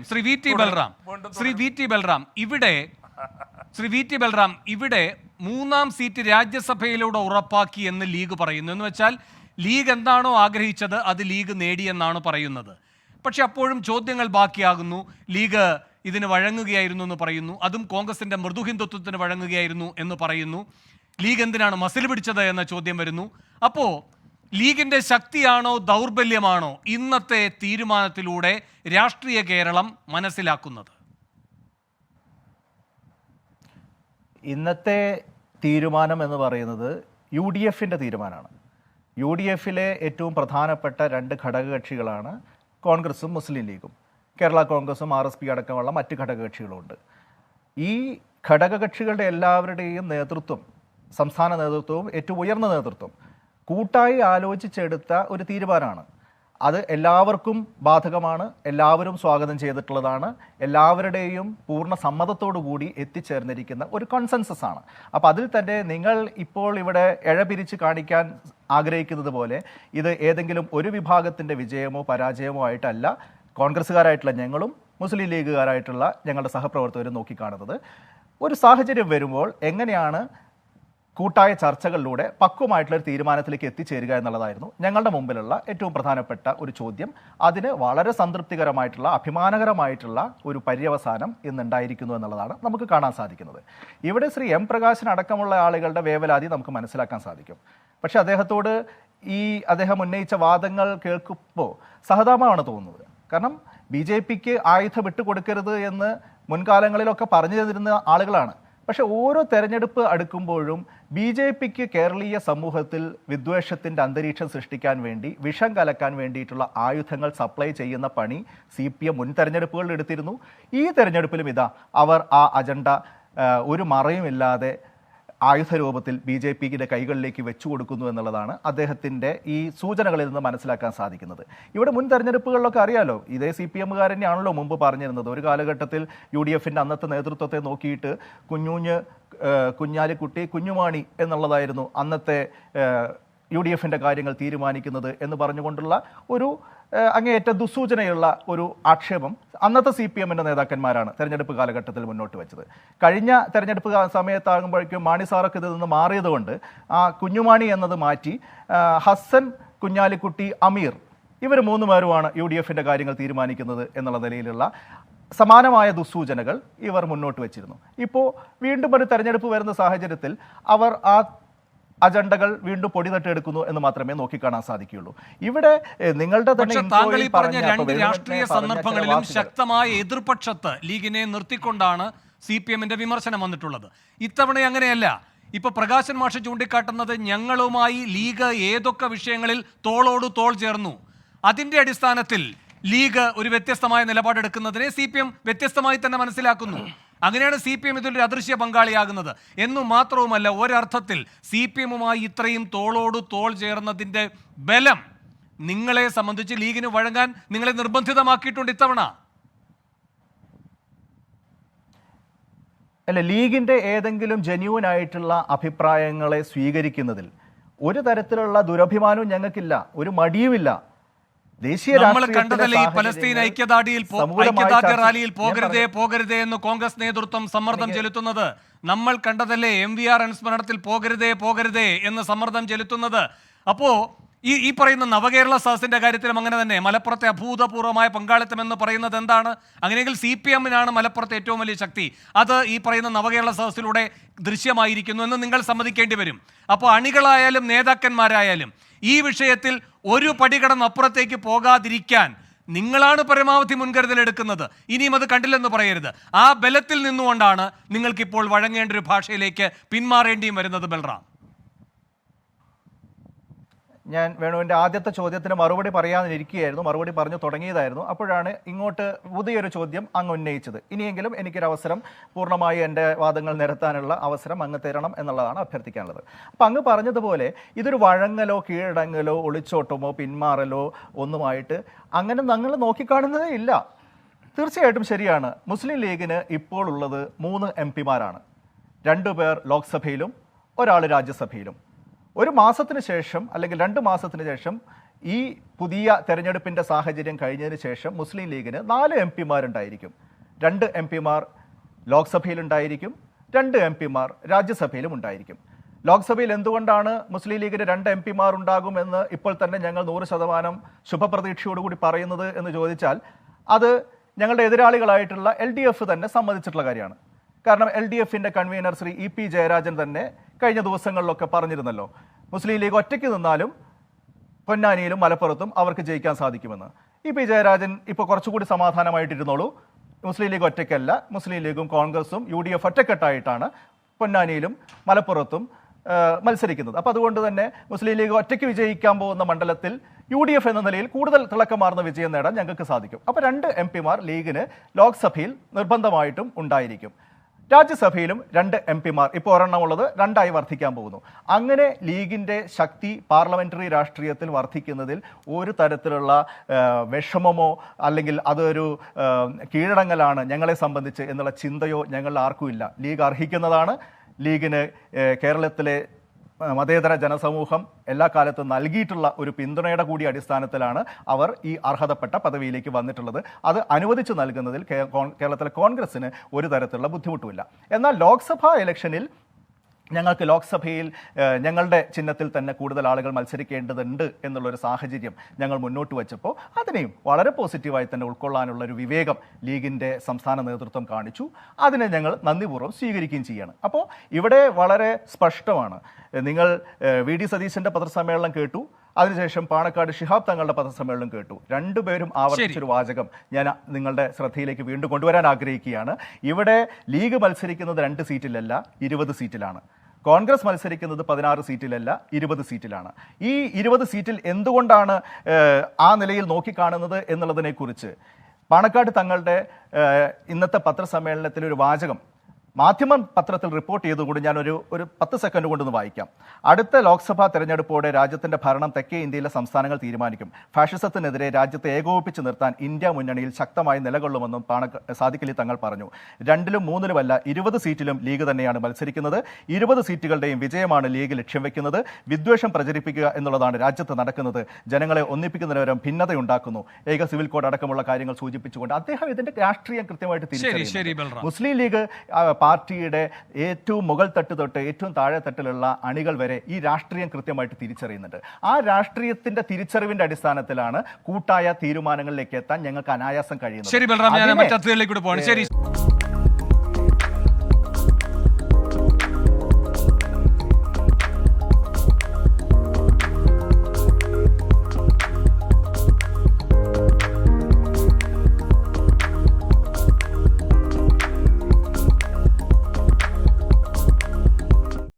Shri V T Balram ഇവിടെ മൂന്നാം seat രാജ്യസഭയിലൂടെ ഉറപ്പാക്കി എന്ന് ലീഗ് പറയുന്നു. എന്ന് വെച്ചാൽ ലീഗ് എന്താണോ ആഗ്രഹിച്ചത് അത് ലീഗ് നേടിയെന്നാണ് പറയുന്നത്. പക്ഷെ അപ്പോഴും ചോദ്യങ്ങൾ ബാക്കിയാകുന്നു. ലീഗ് ഇതിന് വഴങ്ങുകയായിരുന്നു എന്ന് പറയുന്നു, അതും കോൺഗ്രസിന്റെ മൃദുഹിന്ദുത്വത്തിന് വഴങ്ങുകയായിരുന്നു എന്ന് പറയുന്നു. ലീഗ് എന്തിനാണ് മസിൽ പിടിച്ചത് എന്ന ചോദ്യം വരുന്നു. അപ്പോൾ ലീഗിന്റെ ശക്തിയാണോ ദൗർബല്യമാണോ ഇന്നത്തെ തീരുമാനത്തിലൂടെ രാഷ്ട്രീയ കേരളം മനസ്സിലാക്കുന്നത്? ഇന്നത്തെ തീരുമാനം എന്ന് പറയുന്നത് UDF തീരുമാനമാണ്. UDF ഏറ്റവും പ്രധാനപ്പെട്ട രണ്ട് ഘടകകക്ഷികളാണ് കോൺഗ്രസും മുസ്ലിം ലീഗും. കേരള കോൺഗ്രസും RSP അടക്കമുള്ള മറ്റ് ഘടകകക്ഷികളുമുണ്ട്. ഈ ഘടകകക്ഷികളുടെ എല്ലാവരുടെയും നേതൃത്വം, സംസ്ഥാന നേതൃത്വവും ഏറ്റവും ഉയർന്ന നേതൃത്വം കൂട്ടായി ആലോചിച്ചെടുത്ത ഒരു തീരുമാനമാണ്. അത് എല്ലാവർക്കും ബാധകമാണ്, എല്ലാവരും സ്വാഗതം ചെയ്തിട്ടുള്ളതാണ്, എല്ലാവരുടെയും പൂർണ്ണ സമ്മതത്തോടു കൂടി എത്തിച്ചേർന്നിരിക്കുന്ന ഒരു കോൺസെൻസസ് ആണ്. അപ്പോൾ അതിൽ തന്നെ നിങ്ങൾ ഇപ്പോൾ ഇവിടെ ഇഴപിരിച്ച് കാണിക്കാൻ ആഗ്രഹിക്കുന്നത് പോലെ ഇത് ഏതെങ്കിലും ഒരു വിഭാഗത്തിൻ്റെ വിജയമോ പരാജയമോ ആയിട്ടല്ല കോൺഗ്രസ്സുകാരായിട്ടുള്ള ഞങ്ങളും മുസ്ലിം ലീഗുകാരായിട്ടുള്ള ഞങ്ങളുടെ സഹപ്രവർത്തകരും നോക്കിക്കാണുന്നത്. ഒരു സാഹചര്യം വരുമ്പോൾ എങ്ങനെയാണ് കൂട്ടായ ചർച്ചകളിലൂടെ പക്വമായിട്ടുള്ളൊരു തീരുമാനത്തിലേക്ക് എത്തിച്ചേരുക എന്നുള്ളതായിരുന്നു ഞങ്ങളുടെ മുമ്പിലുള്ള ഏറ്റവും പ്രധാനപ്പെട്ട ഒരു ചോദ്യം. അതിന് വളരെ സംതൃപ്തികരമായിട്ടുള്ള, അഭിമാനകരമായിട്ടുള്ള ഒരു പര്യവസാനം ഇന്നുണ്ടായിരിക്കുന്നു എന്നുള്ളതാണ് നമുക്ക് കാണാൻ സാധിക്കുന്നത്. ഇവിടെ ശ്രീ M പ്രകാശൻ അടക്കമുള്ള ആളുകളുടെ വേവലാതി നമുക്ക് മനസ്സിലാക്കാൻ സാധിക്കും. പക്ഷെ അദ്ദേഹം ഉന്നയിച്ച വാദങ്ങൾ കേൾക്കുമ്പോൾ സഹതാപമാണ് തോന്നുന്നത്. കാരണം BJPക്ക് ആയുധം വിട്ടുകൊടുക്കരുത് എന്ന് മുൻകാലങ്ങളിലൊക്കെ പറഞ്ഞു തന്നിരുന്ന ആളുകളാണ്. പക്ഷെ ഓരോ തെരഞ്ഞെടുപ്പ് അടുക്കുമ്പോഴും BJPക്ക് കേരളീയ സമൂഹത്തിൽ വിദ്വേഷത്തിൻ്റെ അന്തരീക്ഷം സൃഷ്ടിക്കാൻ വേണ്ടി, വിഷം കലക്കാൻ വേണ്ടിയിട്ടുള്ള ആയുധങ്ങൾ സപ്ലൈ ചെയ്യുന്ന പണി CPM മുൻ തെരഞ്ഞെടുപ്പുകളിൽ എടുത്തിരുന്നു. ഈ തെരഞ്ഞെടുപ്പിലും അവർ ആ അജണ്ട ഒരു മറയുമില്ലാതെ ആയുധ രൂപത്തിൽ BJPയുടെ കൈകളിലേക്ക് വെച്ചു കൊടുക്കുന്നു എന്നുള്ളതാണ് അദ്ദേഹത്തിൻ്റെ ഈ സൂചനകളിൽ നിന്ന് മനസ്സിലാക്കാൻ സാധിക്കുന്നത്. ഇവിടെ മുൻ തെരഞ്ഞെടുപ്പുകളിലൊക്കെ അറിയാലോ, ഇതേ CPMകാർ തന്നെയാണല്ലോ മുമ്പ് പറഞ്ഞിരുന്നത്. ഒരു കാലഘട്ടത്തിൽ UDF അന്നത്തെ നേതൃത്വത്തെ നോക്കിയിട്ട് കുഞ്ഞാലിക്കുട്ടി, കുഞ്ഞുമാണി എന്നുള്ളതായിരുന്നു അന്നത്തെ UDF കാര്യങ്ങൾ തീരുമാനിക്കുന്നത് എന്ന് പറഞ്ഞുകൊണ്ടുള്ള ഒരു അങ്ങേയറ്റ ദുസ്സൂചനയുള്ള ഒരു ആക്ഷേപം അന്നത്തെ CPM നേതാക്കന്മാരാണ് തെരഞ്ഞെടുപ്പ് കാലഘട്ടത്തിൽ മുന്നോട്ട് വെച്ചത്. കഴിഞ്ഞ തെരഞ്ഞെടുപ്പ് സമയത്താകുമ്പോഴേക്കും മാണി സാറൊക്കെ ഇതിൽ നിന്ന് മാറിയതുകൊണ്ട് ആ കുഞ്ഞുമാണി എന്നത് മാറ്റി ഹസ്സൻ, കുഞ്ഞാലിക്കുട്ടി, അമീർ ഇവർ മൂന്ന് പേരുമാണ് UDF കാര്യങ്ങൾ തീരുമാനിക്കുന്നത് എന്നുള്ള നിലയിലുള്ള സമാനമായ ദുസ്സൂചനകൾ ഇവർ മുന്നോട്ട് വെച്ചിരുന്നു. ഇപ്പോൾ വീണ്ടും ഒരു തെരഞ്ഞെടുപ്പ് വരുന്ന സാഹചര്യത്തിൽ അവർ ആ അജണ്ടകൾ വീണ്ടും പൊടി തട്ടിയെടുക്കുന്നു എന്ന് മാത്രമേ നോക്കിക്കാണാൻ സാധിക്കുകയുള്ളൂ. ഇവിടെ നിങ്ങളുടെ തന്നെ താങ്കൾ ഈ പറഞ്ഞ രണ്ട് രാഷ്ട്രീയ സന്ദർഭങ്ങളിലും ശക്തമായ എതിർപക്ഷത്ത് ലീഗിനെ നിർത്തിക്കൊണ്ടാണ് CPMന്റെ വിമർശനം വന്നിട്ടുള്ളത്. ഇത്തവണ അങ്ങനെയല്ല. ഇപ്പൊ പ്രകാശൻ മാഷ് ചൂണ്ടിക്കാട്ടുന്നത് ഞങ്ങളുമായി ലീഗ് ഏതൊക്കെ വിഷയങ്ങളിൽ തോളോട് തോൾ ചേർന്നു, അതിന്റെ അടിസ്ഥാനത്തിൽ ലീഗ് ഒരു വ്യത്യസ്തമായ നിലപാടെടുക്കുന്നതിനെ CPM വ്യത്യസ്തമായി തന്നെ മനസ്സിലാക്കുന്നു. അങ്ങനെയാണ് CPM ഇതിലൊരു അദൃശ്യ പങ്കാളിയാകുന്നത് എന്നു മാത്രവുമല്ല, ഒരർത്ഥത്തിൽ CPMുമായി ഇത്രയും തോളോട് തോൾ ചേർന്നതിൻ്റെ ബലം നിങ്ങളെ സംബന്ധിച്ച് ലീഗിന് വഴങ്ങാൻ നിങ്ങളെ നിർബന്ധിതമാക്കിയിട്ടുണ്ട് ഇത്തവണ. അല്ല, ലീഗിൻ്റെ ഏതെങ്കിലും ജെന്യൂൻ ആയിട്ടുള്ള അഭിപ്രായങ്ങളെ സ്വീകരിക്കുന്നതിൽ ഒരു തരത്തിലുള്ള ദുരഭിമാനവും ഞങ്ങൾക്കില്ല, ഒരു മടിയുമില്ല. നമ്മൾ കണ്ടതല്ലേ ഈ പലസ്തീൻ ഐക്യദാർഢ്യ റാലിയിൽ പോകരുതേ എന്ന് കോൺഗ്രസ് നേതൃത്വം സമ്മർദ്ദം ചെലുത്തുന്നത്. നമ്മൾ കണ്ടതല്ലേ MVR അനുസ്മരണത്തിൽ പോകരുതേ എന്ന് സമ്മർദ്ദം ചെലുത്തുന്നത്. അപ്പോ ഈ പറയുന്ന നവകേരള സദസ്സിന്റെ കാര്യത്തിലും അങ്ങനെ തന്നെ. മലപ്പുറത്തെ അഭൂതപൂർവമായ പങ്കാളിത്തം എന്ന് പറയുന്നത് എന്താണ്? അങ്ങനെയെങ്കിൽ CPMനാണ് മലപ്പുറത്തെ ഏറ്റവും വലിയ ശക്തി. അത് ഈ പറയുന്ന നവകേരള സദസ്സിലൂടെ ദൃശ്യമായിരിക്കുന്നു എന്ന് നിങ്ങൾ സമ്മതിക്കേണ്ടി വരും. അപ്പോൾ അണികളായാലും നേതാക്കന്മാരായാലും ഈ വിഷയത്തിൽ ഒരു പടി കടന്നപ്പുറത്തേക്ക് പോകാതിരിക്കാൻ നിങ്ങളാണ് പരമാവധി മുൻകരുതൽ എടുക്കുന്നത്. ഇനിയും അത് കണ്ടില്ലെന്ന് പറയരുത്. ആ ബലത്തിൽ നിന്നുകൊണ്ടാണ് നിങ്ങൾക്കിപ്പോൾ വഴങ്ങേണ്ട ഒരു ഭാഷയിലേക്ക് പിന്മാറേണ്ടിയും വരുന്നത്. ബൽറാം, ഞാൻ വേണുവിൻ്റെ ആദ്യത്തെ ചോദ്യത്തിന് മറുപടി പറയാനിരിക്കുകയായിരുന്നു, മറുപടി പറഞ്ഞു തുടങ്ങിയതായിരുന്നു. അപ്പോഴാണ് ഇങ്ങോട്ട് പുതിയൊരു ചോദ്യം അങ്ങ് ഉന്നയിച്ചത്. ഇനിയെങ്കിലും എനിക്കൊരവസരം, പൂർണ്ണമായി എൻ്റെ വാദങ്ങൾ നിരത്താനുള്ള അവസരം അങ്ങ് തരണം എന്നുള്ളതാണ് അഭ്യർത്ഥിക്കാനുള്ളത്. അപ്പം അങ്ങ് പറഞ്ഞതുപോലെ ഇതൊരു വഴങ്ങലോ കീഴടങ്ങലോ ഒളിച്ചോട്ടമോ പിന്മാറലോ ഒന്നുമായിട്ട് അങ്ങനെ ഞങ്ങൾ നോക്കിക്കാണുന്നതേ ഇല്ല. തീർച്ചയായിട്ടും ശരിയാണ്. മുസ്ലിം ലീഗിന് ഇപ്പോൾ ഉള്ളത് 3 MPമാരാണ്. 2 പേർ ലോക്സഭയിലും ഒരാൾ രാജ്യസഭയിലും. ഒരു മാസത്തിന് ശേഷം അല്ലെങ്കിൽ 2 മാസത്തിന് ശേഷം ഈ പുതിയ തെരഞ്ഞെടുപ്പിൻ്റെ സാഹചര്യം കഴിഞ്ഞതിന് ശേഷം മുസ്ലിം ലീഗിന് 4 MP മാരുണ്ടായിരിക്കും. 2 MP Mar ലോക്സഭയിലുണ്ടായിരിക്കും, 2 MP Mar രാജ്യസഭയിലും ഉണ്ടായിരിക്കും. ലോക്സഭയിൽ എന്തുകൊണ്ടാണ് മുസ്ലിം ലീഗിന് 2 MP മാർ ഉണ്ടാകുമെന്ന് ഇപ്പോൾ തന്നെ ഞങ്ങൾ 100% ശുഭപ്രതീക്ഷയോടുകൂടി പറയുന്നത് എന്ന് ചോദിച്ചാൽ അത് ഞങ്ങളുടെ എതിരാളികളായിട്ടുള്ള LDF തന്നെ സമ്മതിച്ചിട്ടുള്ള കാര്യമാണ്. കാരണം LDFിൻ്റെ കൺവീനർ ശ്രീ EP ജയരാജൻ തന്നെ കഴിഞ്ഞ ദിവസങ്ങളിലൊക്കെ പറഞ്ഞിരുന്നല്ലോ, മുസ്ലിം ലീഗ് ഒറ്റയ്ക്ക് നിന്നാലും പൊന്നാനിയിലും മലപ്പുറത്തും അവർക്ക് ജയിക്കാൻ സാധിക്കുമെന്ന്. EP ജയരാജൻ ഇപ്പോൾ കുറച്ചുകൂടി സമാധാനമായിട്ടിരുന്നോളൂ, മുസ്ലിം ലീഗ് ഒറ്റയ്ക്കല്ല, മുസ്ലിം ലീഗും കോൺഗ്രസും UDF ഒറ്റക്കെട്ടായിട്ടാണ് പൊന്നാനിയിലും മലപ്പുറത്തും മത്സരിക്കുന്നത്. അപ്പോൾ അതുകൊണ്ട് തന്നെ മുസ്ലിം ലീഗ് ഒറ്റയ്ക്ക് വിജയിക്കാൻ പോകുന്ന മണ്ഡലത്തിൽ UDF എന്ന നിലയിൽ കൂടുതൽ തിളക്കമാർന്ന വിജയം നേടാൻ ഞങ്ങൾക്ക് സാധിക്കും. അപ്പോൾ 2 MP മാർ ലീഗിന് ലോക്സഭയിൽ നിർബന്ധമായിട്ടും ഉണ്ടായിരിക്കും. രാജ്യസഭയിലും 2 MP മാർ, ഇപ്പോൾ ഒരെണ്ണമുള്ളത് 2ആയി വർദ്ധിക്കാൻ പോകുന്നു. അങ്ങനെ ലീഗിൻ്റെ ശക്തി പാർലമെന്ററി രാഷ്ട്രീയത്തിൽ വർദ്ധിക്കുന്നതിൽ ഒരു തരത്തിലുള്ള വിഷമമോ അല്ലെങ്കിൽ അതൊരു കീഴടങ്ങലാണ് ഞങ്ങളെ സംബന്ധിച്ച് എന്നുള്ള ചിന്തയോ ഞങ്ങളിൽ ആർക്കുമില്ല. ലീഗ് അർഹിക്കുന്നതാണ്. ലീഗിന് കേരളത്തിലെ മതേതര ജനസമൂഹം എല്ലാ കാലത്തും നൽകിയിട്ടുള്ള ഒരു പിന്തുണയുടെ കൂടി അടിസ്ഥാനത്തിലാണ് അവർ ഈ അർഹതപ്പെട്ട പദവിയിലേക്ക് വന്നിട്ടുള്ളത്. അത് അനുവദിച്ചു നൽകുന്നതിൽ കേരളത്തിലെ കോൺഗ്രസിന് ഒരു തരത്തിലുള്ള ബുദ്ധിമുട്ടുമില്ല. എന്നാൽ ലോക്സഭാ ഇലക്ഷനിൽ ഞങ്ങൾക്ക് ലോക്സഭയിൽ ഞങ്ങളുടെ ചിഹ്നത്തിൽ തന്നെ കൂടുതൽ ആളുകൾ മത്സരിക്കേണ്ടതുണ്ട് എന്നുള്ളൊരു സാഹചര്യം ഞങ്ങൾ മുന്നോട്ട് വച്ചപ്പോൾ അതിനെയും വളരെ പോസിറ്റീവായി തന്നെ ഉൾക്കൊള്ളാനുള്ള ഒരു വിവേകം ലീഗിൻ്റെ സംസ്ഥാന നേതൃത്വം കാണിച്ചു. അതിനെ ഞങ്ങൾ നന്ദിപൂർവ്വം സ്വീകരിക്കുകയും ചെയ്യാണ്. അപ്പോൾ ഇവിടെ വളരെ സ്പഷ്ടമാണ്. നിങ്ങൾ VD സതീശൻ്റെ പത്രസമ്മേളനം കേട്ടു, അതിനുശേഷം പാണക്കാട് ശിഹാബ് തങ്ങളുടെ പത്രസമ്മേളനം കേട്ടു. രണ്ടുപേരും ആവർത്തിച്ചൊരു വാചകം ഞാൻ നിങ്ങളുടെ ശ്രദ്ധയിലേക്ക് വീണ്ടും കൊണ്ടുവരാൻ ആഗ്രഹിക്കുകയാണ്. ഇവിടെ ലീഗ് മത്സരിക്കുന്നത് 2 സീറ്റിലല്ല, 20 സീറ്റിലാണ്. കോൺഗ്രസ് മത്സരിക്കുന്നത് 16 സീറ്റിലല്ല, 20 സീറ്റിലാണ്. ഈ 20 സീറ്റിൽ എന്തുകൊണ്ടാണ് ആ നിലയിൽ നോക്കിക്കാണുന്നത് എന്നുള്ളതിനെക്കുറിച്ച് പാണക്കാട് തങ്ങളുടെ ഇന്നത്തെ പത്രസമ്മേളനത്തിൽ ഒരു വാചകം മാധ്യമ പത്രത്തിൽ റിപ്പോർട്ട് ചെയ്തുകൊണ്ട് ഞാനൊരു 10 സെക്കൻഡ് കൊണ്ടൊന്ന് വായിക്കാം. അടുത്ത ലോക്സഭാ തെരഞ്ഞെടുപ്പോടെ രാജ്യത്തിന്റെ ഭരണം തെക്കേ ഇന്ത്യയിലെ സംസ്ഥാനങ്ങൾ തീരുമാനിക്കും. ഫാഷിസത്തിനെതിരെ രാജ്യത്തെ ഏകോപിപ്പിച്ച് നിർത്താൻ ഇന്ത്യ മുന്നണിയിൽ ശക്തമായി നിലകൊള്ളുമെന്നും സാദിഖ് അലി തങ്ങൾ പറഞ്ഞു. 2ലും 3ലുമല്ല, 20 സീറ്റിലും ലീഗ് തന്നെയാണ് മത്സരിക്കുന്നത്. 20 സീറ്റുകളുടെയും വിജയമാണ് ലീഗ് ലക്ഷ്യം വെക്കുന്നത്. വിദ്വേഷം പ്രചരിപ്പിക്കുക എന്നുള്ളതാണ് രാജ്യത്ത് നടക്കുന്നത്. ജനങ്ങളെ ഒന്നിപ്പിക്കുന്നതിനുപകരം ഭിന്നതയുണ്ടാക്കുന്നു. ഏക സിവിൽ കോഡ് അടക്കമുള്ള കാര്യങ്ങൾ സൂചിപ്പിച്ചുകൊണ്ട് അദ്ദേഹം ഇതിന്റെ രാഷ്ട്രീയം കൃത്യമായിട്ട് തിരിച്ചറിയുന്നു. മുസ്ലിം ലീഗ് പാർട്ടിയുടെ ഏറ്റവും മുകൾ തട്ട് തൊട്ട് ഏറ്റവും താഴെ തട്ടിലുള്ള അണികൾ വരെ ഈ രാഷ്ട്രീയം കൃത്യമായിട്ട് തിരിച്ചറിയുന്നുണ്ട്. ആ രാഷ്ട്രീയത്തിന്റെ തിരിച്ചറിവിന്റെ അടിസ്ഥാനത്തിലാണ് കൂട്ടായ തീരുമാനങ്ങളിലേക്ക് എത്താൻ ഞങ്ങൾക്ക് അനായാസം കഴിയുന്നത്. ശരി ബൽറാം, ഞാൻ മറ്റു പോകണം. ശരി.